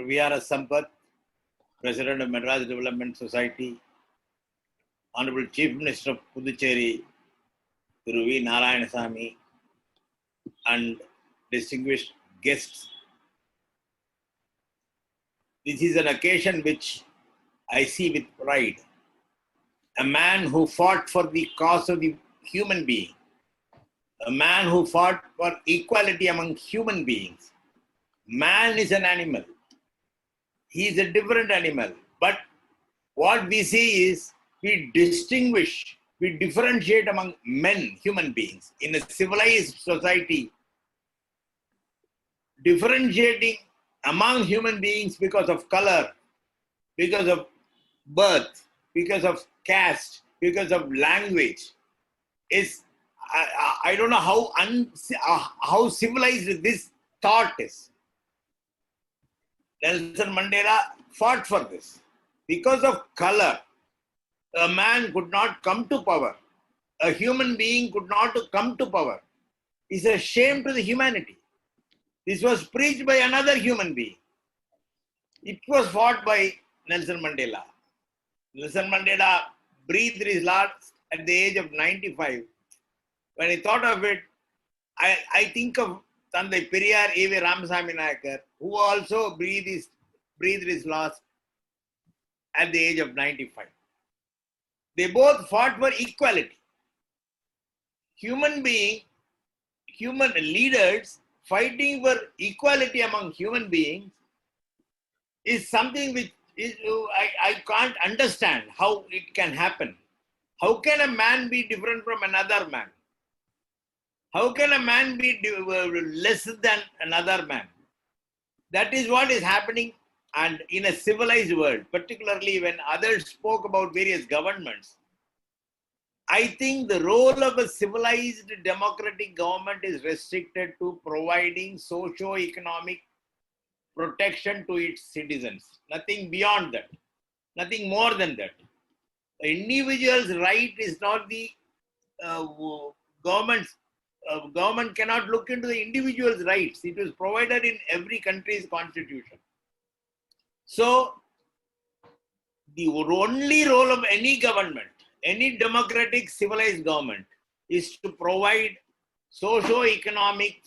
Dr.VRS.Sampath, President of Madras Development Society, Honorable Chief Minister of Puducherry, Thiru V. Narayanasamy, and distinguished guests. This is an occasion which I see with pride. A man who fought for the cause of the human being, a man who fought for equality among human beings. Man is an animal. He is a different animal. But what we see is we distinguish, we differentiate among men, human beings. In a civilized society, differentiating among human beings because of color, because of birth, because of caste, because of language is, I don't know how civilized this thought is. Nelson Mandela fought for this. Because of color, a man could not come to power. A human being could not come to power. It's a shame to the humanity. This was preached by another human being. It was fought by Nelson Mandela. Nelson Mandela breathed his last at the age of 95. When I thought of it, I think of Tandai Periyar E.V. Ramasamy Nayakar, who also breathed his last at the age of 95. They both fought for equality. Human leaders fighting for equality among human beings is something which I can't understand how it can happen. How can a man be different from another man? How can a man be less than another man? That is what is happening, and in a civilized world, particularly when others spoke about various governments, I think the role of a civilized democratic government is restricted to providing socio-economic protection to its citizens. Nothing beyond that. Nothing more than that. The individual's right is not the government's. Government cannot look into the individual's rights. It is provided in every country's constitution. So, the only role of any government, any democratic civilized government, is to provide socio-economic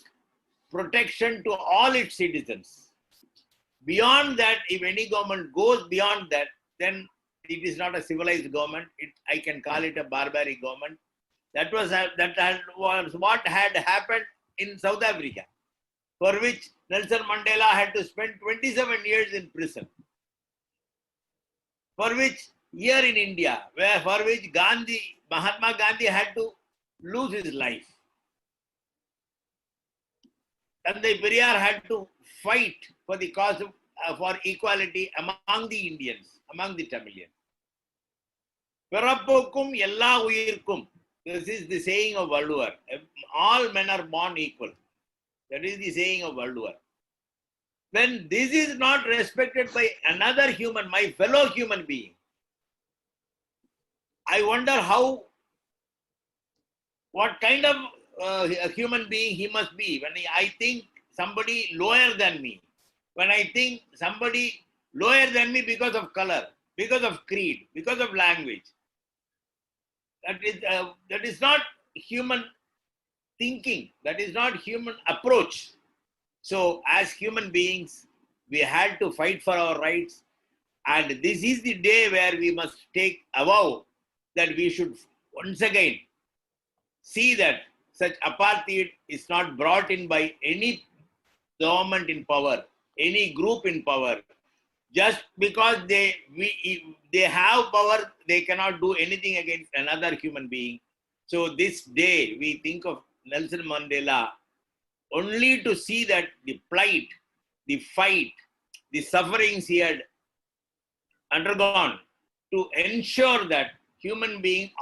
protection to all its citizens. Beyond that, if any government goes beyond that, then it is not a civilized government. I can call it a barbaric government. That was what had happened in South Africa, for which Nelson Mandela had to spend 27 years in prison. For which here in India, for which Mahatma Gandhi had to lose his life. Tandai Periyar had to fight for the cause for equality among the Indians, among the Tamilians. Pirappokum ella uyirkum. This is the saying of Valluvar. All men are born equal. That is the saying of Valluvar. When this is not respected by another human, my fellow human being, I wonder what kind of a human being he must be. When I think somebody lower than me, when I think somebody lower than me because of color, because of creed, because of language, that is not human thinking. That is not human approach. So as human beings, we had to fight for our rights. And this is the day where we must take a vow that we should once again see that such apartheid is not brought in by any government in power, any group in power. Just because they have power, they cannot do anything against another human being. So this day, we think of Nelson Mandela only to see that the plight, the fight, the sufferings he had undergone to ensure that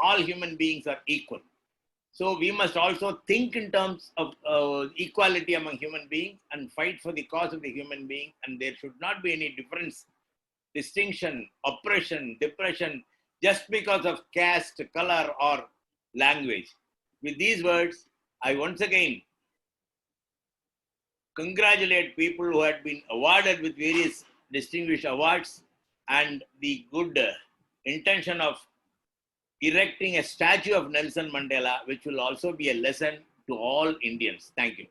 all human beings are equal. So we must also think in terms of equality among human beings and fight for the cause of the human being. And there should not be any difference, distinction, oppression, depression, just because of caste, color, or language. With these words, I once again congratulate people who had been awarded with various distinguished awards and the good intention of erecting a statue of Nelson Mandela, which will also be a lesson to all Indians. Thank you.